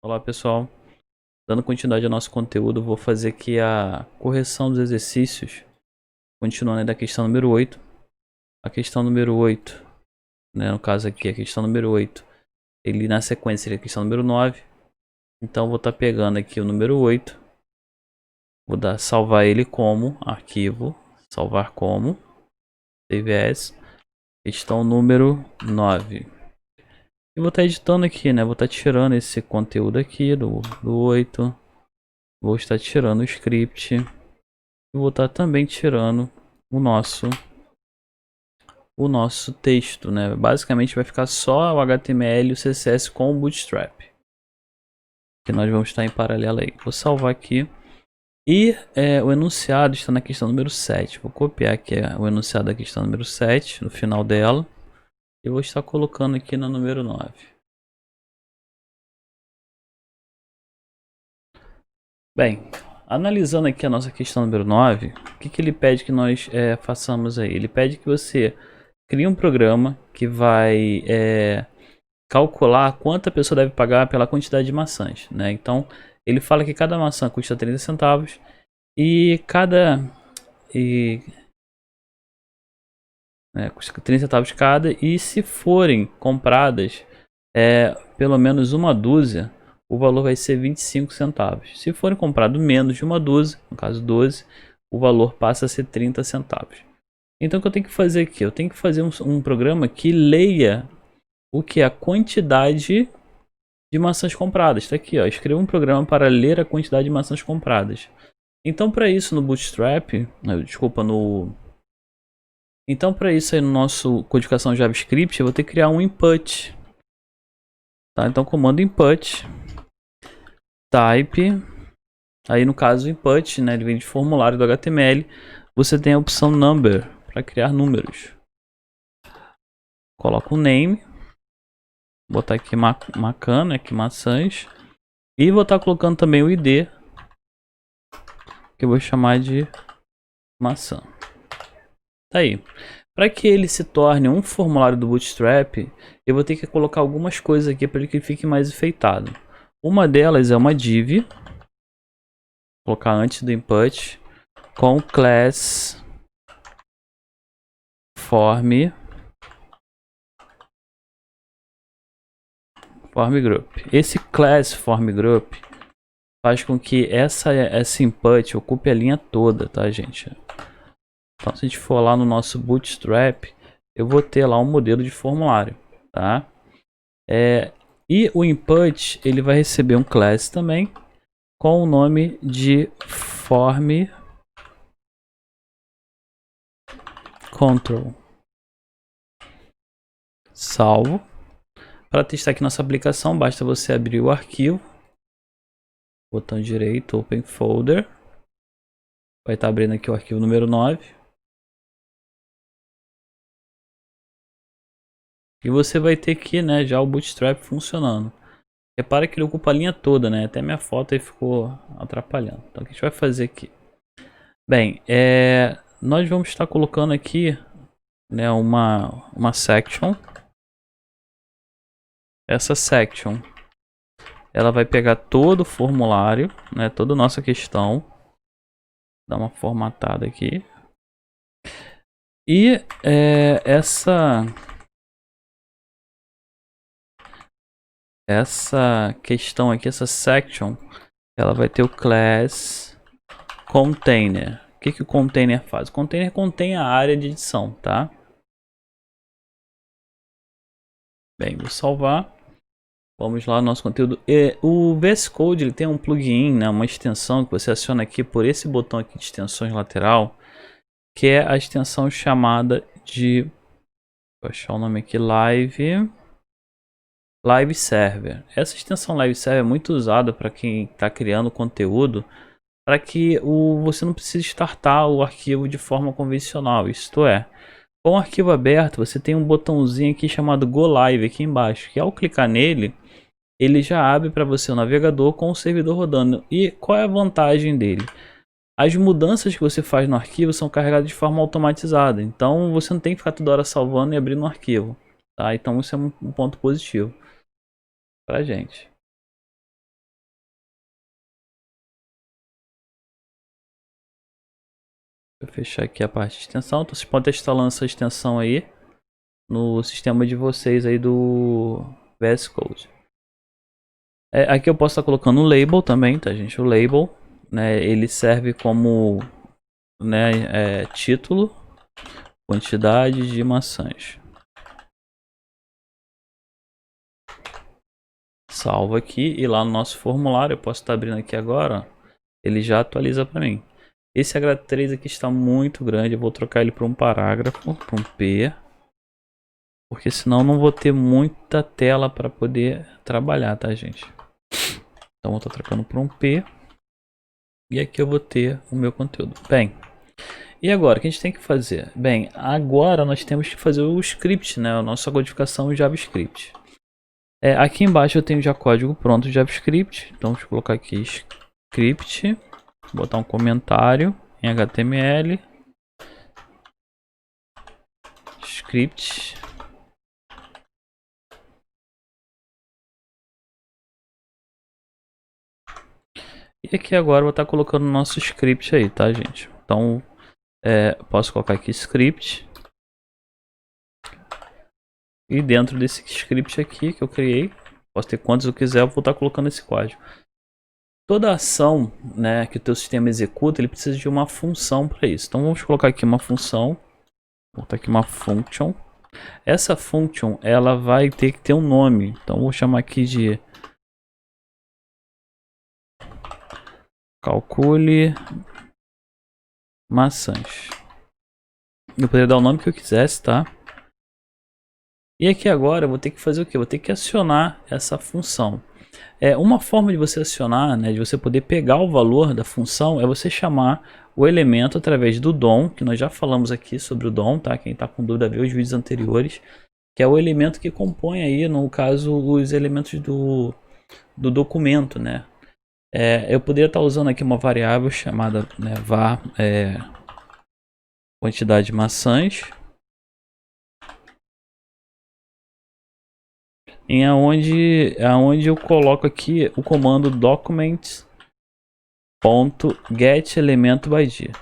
Olá pessoal, dando continuidade ao nosso conteúdo, vou fazer aqui a correção dos exercícios, continuando aí da questão número 8. A questão número 8, né, no caso aqui a questão número 8, ele na sequência seria a questão número 9. Então vou estar pegando aqui o número 8, vou salvar ele como arquivo, salvar como, save as, questão número 9. E vou estar editando aqui, né, vou estar tirando esse conteúdo aqui do 8, vou estar tirando o script. Eu vou estar também tirando o nosso texto, né? Basicamente vai ficar só o HTML e o CSS com o Bootstrap, que nós vamos estar em paralelo aí. Vou salvar aqui. E o enunciado está na questão número 7. Vou copiar aqui o enunciado da questão número 7, no final dela. E vou estar colocando aqui na número 9. Bem, analisando aqui a nossa questão número 9, o que ele pede que nós façamos aí? Ele pede que você crie um programa que vai calcular quanto a pessoa deve pagar pela quantidade de maçãs, né? Então, ele fala que cada maçã custa 30 centavos e custa 30 centavos cada, e se forem compradas pelo menos uma dúzia, o valor vai ser 25 centavos. Se forem comprados menos de uma dúzia, no caso 12, o valor passa a ser 30 centavos. Então o que eu tenho que fazer aqui? Eu tenho que fazer um programa que leia o que é a quantidade de maçãs compradas. Está aqui, ó. Escreva um programa para ler a quantidade de maçãs compradas. Então para isso no Bootstrap, Então para isso aí no nosso codificação JavaScript, eu vou ter que criar um input. Tá? Então comando input type, aí no caso input, né, ele vem de formulário do HTML. Você tem a opção number para criar números. Coloca o name, vou botar aqui maçã, aqui maçãs, e vou estar colocando também o ID, que eu vou chamar de maçã. Tá aí. Para que ele se torne um formulário do Bootstrap, eu vou ter que colocar algumas coisas aqui para que ele fique mais enfeitado. Uma delas é uma div, vou colocar antes do input, com class form group. Esse class form group faz com que essa input ocupe a linha toda, tá, gente? Então, se a gente for lá no nosso Bootstrap, eu vou ter lá um modelo de formulário, tá? E o input, ele vai receber um class também, com o nome de form control. Salvo. Para testar aqui nossa aplicação, basta você abrir o arquivo, botão direito, open folder. Vai estar abrindo aqui o arquivo número 9. E você vai ter aqui, né, já o Bootstrap funcionando. Repara que ele ocupa a linha toda, né? Até minha foto aí ficou atrapalhando. Então o que a gente vai fazer aqui? Bem, nós vamos estar colocando aqui, né, uma section. Essa section, ela vai pegar todo o formulário, né, toda a nossa questão. Dar uma formatada aqui. E essa questão aqui, essa section, ela vai ter o class container. O que o container faz? O container contém a área de edição, tá? Bem, vou salvar. Vamos lá no nosso conteúdo. O VS Code, ele tem um plugin, né, uma extensão que você aciona aqui por esse botão aqui de extensões lateral, que é a extensão chamada de, vou achar o nome aqui, Live Server. Essa extensão Live Server é muito usada para quem está criando conteúdo, para que você não precise startar o arquivo de forma convencional. Isto é, com o arquivo aberto, você tem um botãozinho aqui chamado Go Live aqui embaixo, que ao clicar nele, ele já abre para você o navegador com o servidor rodando. E qual é a vantagem dele? As mudanças que você faz no arquivo são carregadas de forma automatizada, então você não tem que ficar toda hora salvando e abrindo um arquivo, tá? Então isso é um ponto positivo pra gente. Vou fechar aqui a parte de extensão. Então, vocês podem estar instalando essa extensão aí no sistema de vocês aí do VS Code. Aqui eu posso estar colocando um label também, tá, gente? O label, né, ele serve como, né, título, quantidade de maçãs. Salvo aqui e lá no nosso formulário, eu posso estar abrindo aqui agora, ó, ele já atualiza para mim. Esse H3 aqui está muito grande, eu vou trocar ele para um parágrafo, para um P. Porque senão não vou ter muita tela para poder trabalhar, tá, gente? Então eu estou trocando para um P. E aqui eu vou ter o meu conteúdo. Bem, e agora o que a gente tem que fazer? Bem, agora nós temos que fazer o script, né? A nossa codificação JavaScript. Aqui embaixo eu tenho já código pronto de JavaScript. Então deixa eu colocar aqui script. Botar um comentário em HTML. Script. E aqui agora eu vou estar colocando o nosso script aí, tá, gente? Então, posso colocar aqui script. E dentro desse script aqui que eu criei, posso ter quantos eu quiser, eu vou estar colocando esse código. Toda ação, né, que o teu sistema executa, ele precisa de uma função para isso. Então vamos colocar aqui uma função. Vou botar aqui uma function. Essa function, ela vai ter que ter um nome. Então vou chamar aqui de calcule maçãs. Eu poderia dar o nome que eu quisesse, tá? E aqui agora eu vou ter que fazer o que? Vou ter que acionar essa função. Uma forma de você acionar, né, de você poder pegar o valor da função, é você chamar o elemento através do DOM, que nós já falamos aqui sobre o DOM, tá? Quem está com dúvida vê os vídeos anteriores, que é o elemento que compõe aí, no caso, os elementos do documento, né? Eu poderia estar usando aqui uma variável chamada, né, var quantidade de maçãs, em aonde eu coloco aqui o comando document.getElementByD.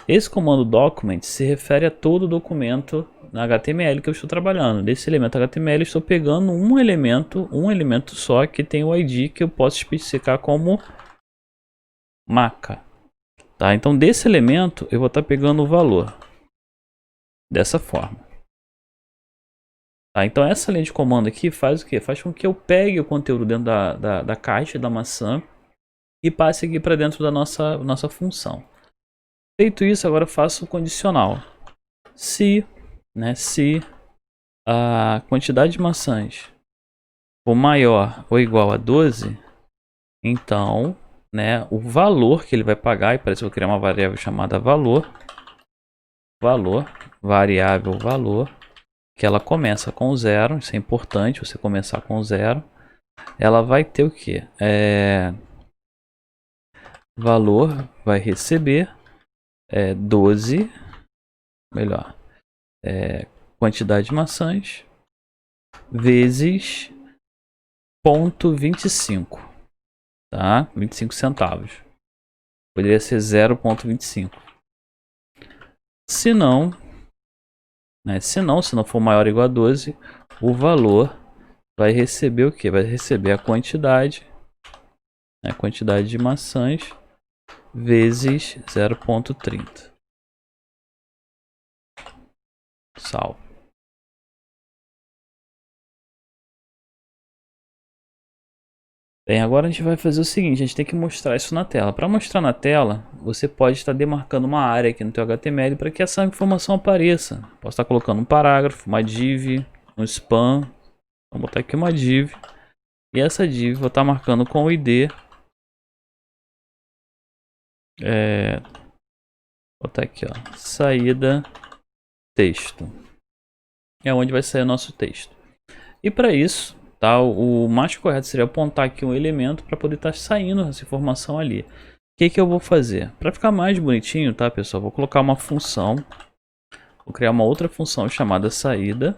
Esse comando document se refere a todo documento na HTML que eu estou trabalhando. Desse elemento HTML eu estou pegando um elemento só que tem o ID que eu posso especificar como maca. Tá? Então desse elemento eu vou estar pegando o valor dessa forma. Tá, então essa linha de comando aqui faz o que? Faz com que eu pegue o conteúdo dentro da caixa da maçã e passe aqui para dentro da nossa função. Feito isso, agora eu faço o condicional. Se a quantidade de maçãs for maior ou igual a 12, então, né, o valor que ele vai pagar, e parece que eu vou criar uma variável chamada valor, variável valor, que ela começa com 0, isso é importante, você começar com 0. Ela vai ter o que? Valor vai receber 12, melhor, quantidade de maçãs vezes 0,25, tá? 25 centavos. Poderia ser 0,25. Se não for maior ou igual a 12, o valor vai receber o que? Vai receber a quantidade de maçãs vezes 0,30. Salvo. Bem, agora a gente vai fazer o seguinte, a gente tem que mostrar isso na tela. Para mostrar na tela, você pode estar demarcando uma área aqui no teu HTML para que essa informação apareça. Posso estar colocando um parágrafo, uma div, um span. Vou botar aqui uma div. E essa div vou estar marcando com o ID. Vou botar aqui, ó, saída texto. É onde vai sair o nosso texto. E para isso, tá, o mais correto seria apontar aqui um elemento para poder estar saindo essa informação ali. O que eu vou fazer? Para ficar mais bonitinho, tá, pessoal? Vou colocar uma função. Vou criar uma outra função chamada saída,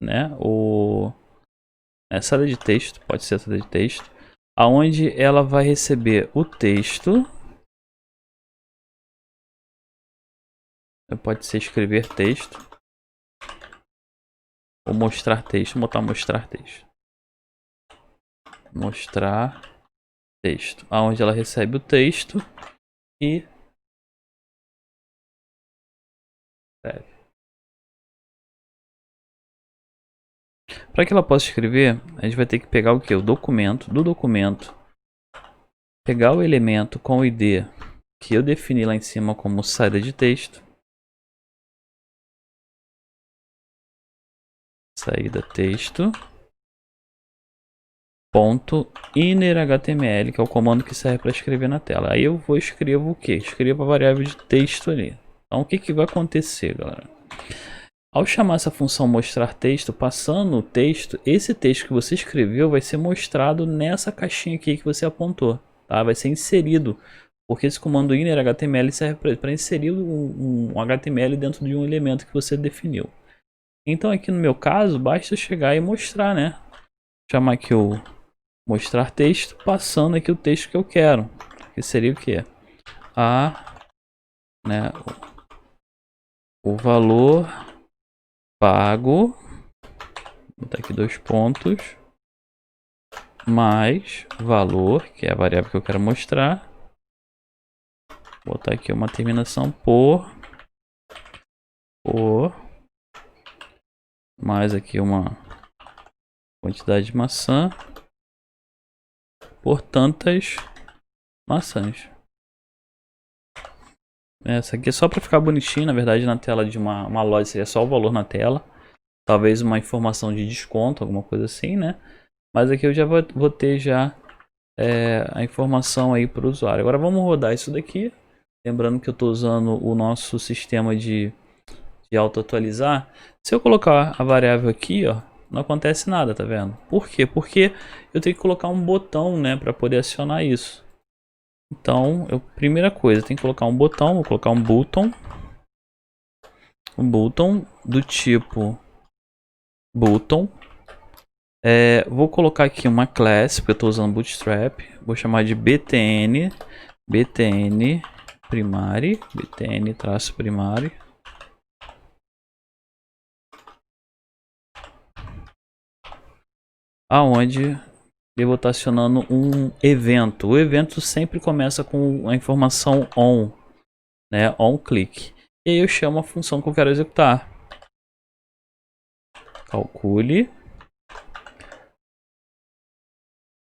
né? Saída de texto, pode ser saída de texto, aonde ela vai receber o texto Pode ser escrever texto. Ou mostrar texto. Vou botar mostrar texto. Mostrar texto. Onde ela recebe o texto e escreve. Para que ela possa escrever, a gente vai ter que pegar o que? O documento. Do documento, pegar o elemento com o ID que eu defini lá em cima como saída de texto. Saída texto. Ponto inner.html, que é o comando que serve para escrever na tela. Aí eu vou escrevo o que? Escrevo a variável de texto ali. Então o que, que vai acontecer, galera? Ao chamar essa função mostrar texto, passando o texto, esse texto que você escreveu vai ser mostrado nessa caixinha aqui que você apontou, tá? Vai ser inserido, porque esse comando inner.html serve para inserir um HTML dentro de um elemento que você definiu. Então aqui no meu caso, basta chegar e mostrar, né? Chamar aqui o mostrar texto, passando aqui o texto que eu quero, que seria o que? Né, o valor pago, vou botar aqui 2 pontos, mais valor, que é a variável que eu quero mostrar, vou botar aqui uma terminação por, mais aqui uma quantidade de maçã, por tantas maçãs. Essa aqui é só para ficar bonitinho, na verdade na tela de uma loja seria só o valor na tela. Talvez uma informação de desconto, alguma coisa assim, né? Mas aqui eu já vou ter já a informação aí para o usuário. Agora vamos rodar isso daqui. Lembrando que eu estou usando o nosso sistema de auto-atualizar. Se eu colocar a variável aqui, ó, não acontece nada, tá vendo? Por quê? Porque eu tenho que colocar um botão, né, para poder acionar isso. Então, primeira coisa, eu tenho que colocar um botão. Vou colocar um button do tipo button. Vou colocar aqui uma class, porque eu estou usando Bootstrap. Vou chamar de btn primary, btn-primary. Aonde eu vou estar acionando um evento. O evento sempre começa com a informação on, né? On click. E aí eu chamo a função que eu quero executar. Calcule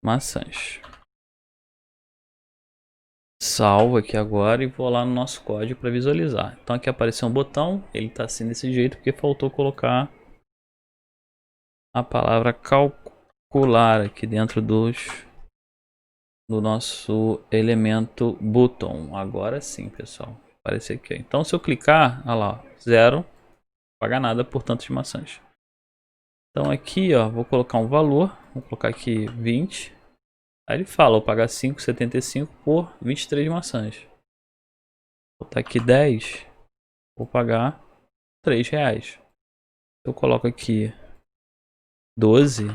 maçãs. Salvo aqui agora e vou lá no nosso código para visualizar. Então aqui apareceu um botão, ele está assim desse jeito porque faltou colocar a palavra calcular aqui dentro do nosso elemento button. Agora sim, pessoal, apareceu aqui. Então se eu clicar, olha lá, 0, não paga nada por tantas maçãs. Então aqui, ó, vou colocar um valor, vou colocar aqui 20. Aí ele fala, vou pagar 5,75 por 23 maçãs. Vou botar aqui 10, vou pagar R$3. Eu coloco aqui 12,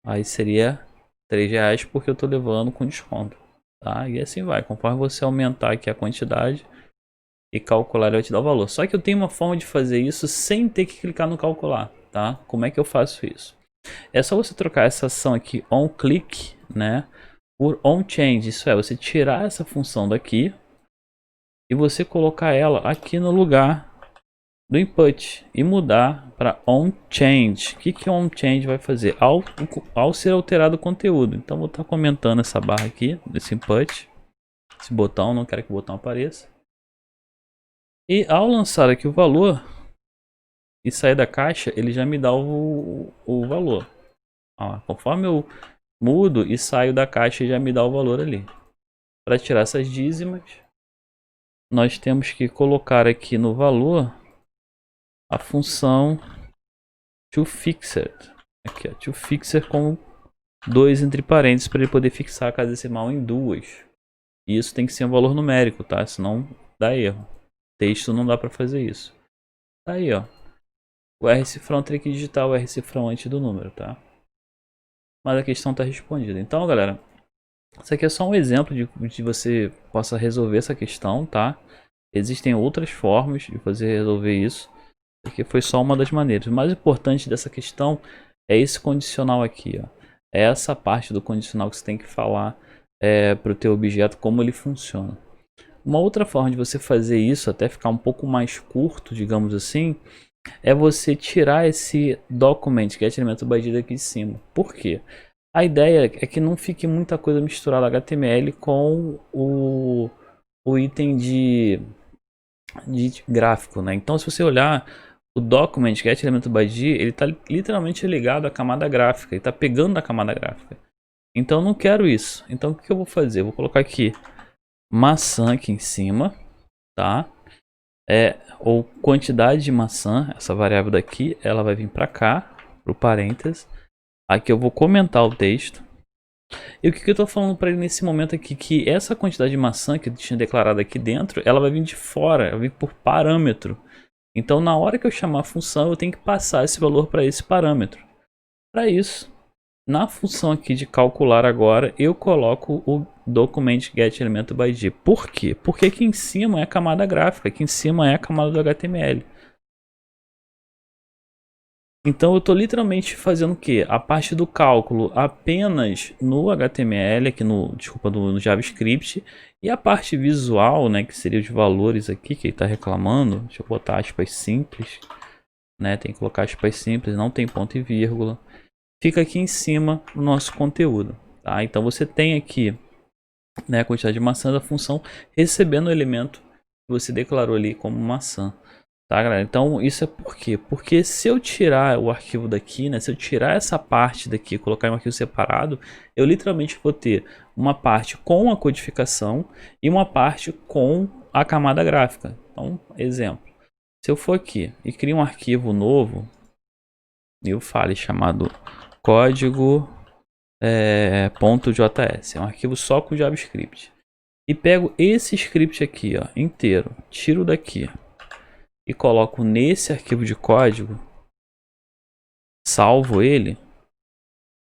aí seria R$3 porque eu estou levando com desconto, tá? E assim vai, conforme você aumentar aqui a quantidade e calcular, ele vai te dar o valor. Só que eu tenho uma forma de fazer isso sem ter que clicar no calcular, tá? Como é que eu faço isso? É só você trocar essa ação aqui on click, né, por on change. Isso é, você tirar essa função daqui e você colocar ela aqui no lugar do input e mudar para on change. O que on change vai fazer? Ao ser alterado o conteúdo. Então vou estar comentando essa barra aqui desse input, esse botão, não quero que o botão apareça. E ao lançar aqui o valor e sair da caixa, ele já me dá o valor. Ó, conforme eu mudo e saio da caixa, já me dá o valor ali. Para tirar essas dízimas, nós temos que colocar aqui no valor a função toFixer. Aqui, ó, toFixer com 2 entre parênteses para ele poder fixar a casa decimal em 2. E isso tem que ser um valor numérico, tá? Senão dá erro. Texto não dá para fazer isso. Tá aí, ó. O R-cifrão teria que digitar o R-cifrão antes do número, tá? Mas a questão está respondida. Então, galera, isso aqui é só um exemplo de você possa resolver essa questão, tá? Existem outras formas de você resolver isso, porque foi só uma das maneiras. O mais importante dessa questão é esse condicional aqui, ó. É essa parte do condicional que você tem que falar para o teu objeto como ele funciona. Uma outra forma de você fazer isso, até ficar um pouco mais curto, digamos assim, é você tirar esse document getElementByD daqui de cima. Por quê? A ideia é que não fique muita coisa misturada HTML com o item de gráfico, né? Então, se você olhar o document getElementByD, ele está literalmente ligado à camada gráfica, ele está pegando da camada gráfica. Então, eu não quero isso. Então, o que eu vou fazer? Eu vou colocar aqui maçã aqui em cima, tá? Ou quantidade de maçã, essa variável daqui, ela vai vir para cá, pro parênteses. Aqui eu vou comentar o texto. E o que eu estou falando para ele nesse momento aqui, que essa quantidade de maçã que eu tinha declarado aqui dentro, ela vai vir de fora, ela vem por parâmetro. Então, na hora que eu chamar a função, eu tenho que passar esse valor para esse parâmetro. Para isso, na função aqui de calcular agora, eu coloco o document getElementByD. Por quê? Porque aqui em cima é a camada gráfica, aqui em cima é a camada do HTML. Então eu estou literalmente fazendo o que? A parte do cálculo apenas no HTML, aqui no JavaScript, e a parte visual, né, que seria os valores aqui que ele está reclamando. Deixa eu botar aspas simples, né? Tem que colocar aspas simples, não tem ponto e vírgula. Fica aqui em cima do nosso conteúdo, tá? Então você tem aqui, né, a quantidade de maçã da função recebendo o elemento que você declarou ali como maçã. Tá, galera? Então isso é por quê? Porque se eu tirar o arquivo daqui, né? Se eu tirar essa parte daqui e colocar em um arquivo separado, eu literalmente vou ter uma parte com a codificação e uma parte com a camada gráfica. Então, exemplo. Se eu for aqui e criar um arquivo novo, eu falo chamado código.js. É um arquivo só com JavaScript. E pego esse script aqui, ó, inteiro, tiro daqui e coloco nesse arquivo de código, salvo ele,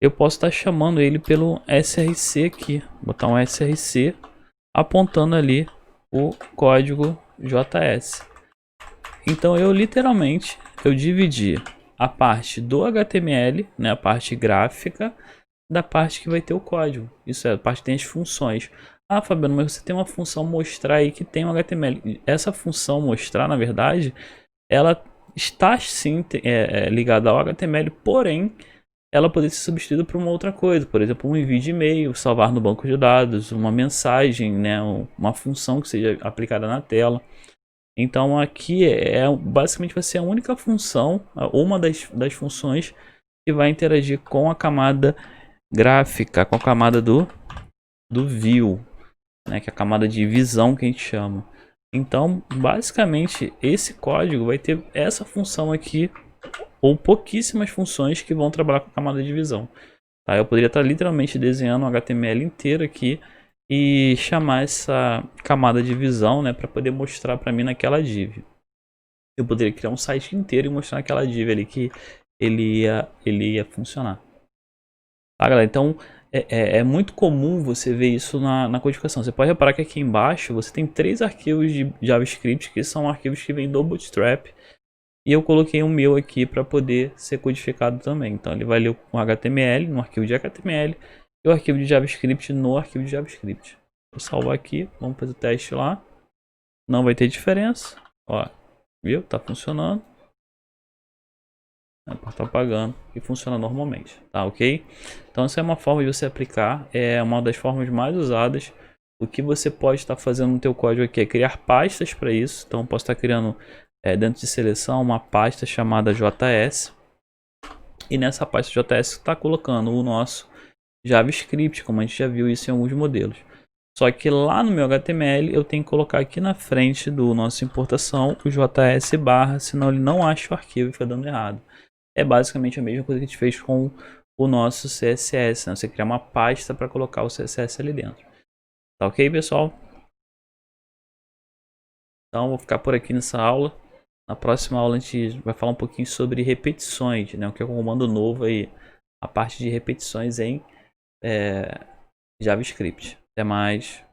eu posso estar chamando ele pelo src aqui, botar um src apontando ali o código JS. Então eu literalmente dividi a parte do HTML, né, a parte gráfica, da parte que vai ter o código. Isso é, a parte que tem as funções. Ah, Fabiano, mas você tem uma função mostrar aí que tem um HTML. Essa função mostrar, na verdade, ela está sim ligada ao HTML, porém, ela poderia ser substituída por uma outra coisa. Por exemplo, um envio de e-mail, salvar no banco de dados, uma mensagem, né, uma função que seja aplicada na tela. Então aqui basicamente vai ser a única função, uma das funções que vai interagir com a camada gráfica, com a camada do view, né, que é a camada de visão que a gente chama. Então, basicamente, esse código vai ter essa função aqui, ou pouquíssimas funções que vão trabalhar com a camada de visão. Tá? Eu poderia estar literalmente desenhando um HTML inteiro aqui e chamar essa camada de visão, né, para poder mostrar para mim naquela div. Eu poderia criar um site inteiro e mostrar naquela div ali que ele ia funcionar. Tá, galera? Então, é muito comum você ver isso na codificação. Você pode reparar que aqui embaixo você tem 3 arquivos de JavaScript que são arquivos que vêm do Bootstrap. E eu coloquei o meu aqui para poder ser codificado também. Então ele vai ler o HTML no arquivo de HTML e o arquivo de JavaScript no arquivo de JavaScript. Vou salvar aqui, vamos fazer o teste lá. Não vai ter diferença. Ó, viu? Tá funcionando. Tá apagando e funciona normalmente, tá ok? Então essa é uma forma de você aplicar, é uma das formas mais usadas. O que você pode estar fazendo no teu código aqui é criar pastas para isso. Então posso estar criando dentro de seleção uma pasta chamada JS, e nessa pasta JS está colocando o nosso JavaScript, como a gente já viu isso em alguns modelos. Só que lá no meu HTML eu tenho que colocar aqui na frente do nosso importação o JS barra, senão ele não acha o arquivo e fica dando errado. É basicamente a mesma coisa que a gente fez com o nosso CSS, né? Você criar uma pasta para colocar o CSS ali dentro. Tá ok, pessoal? Então vou ficar por aqui nessa aula. Na próxima aula a gente vai falar um pouquinho sobre repetições, né? O que é um comando novo aí, a parte de repetições em JavaScript. Até mais.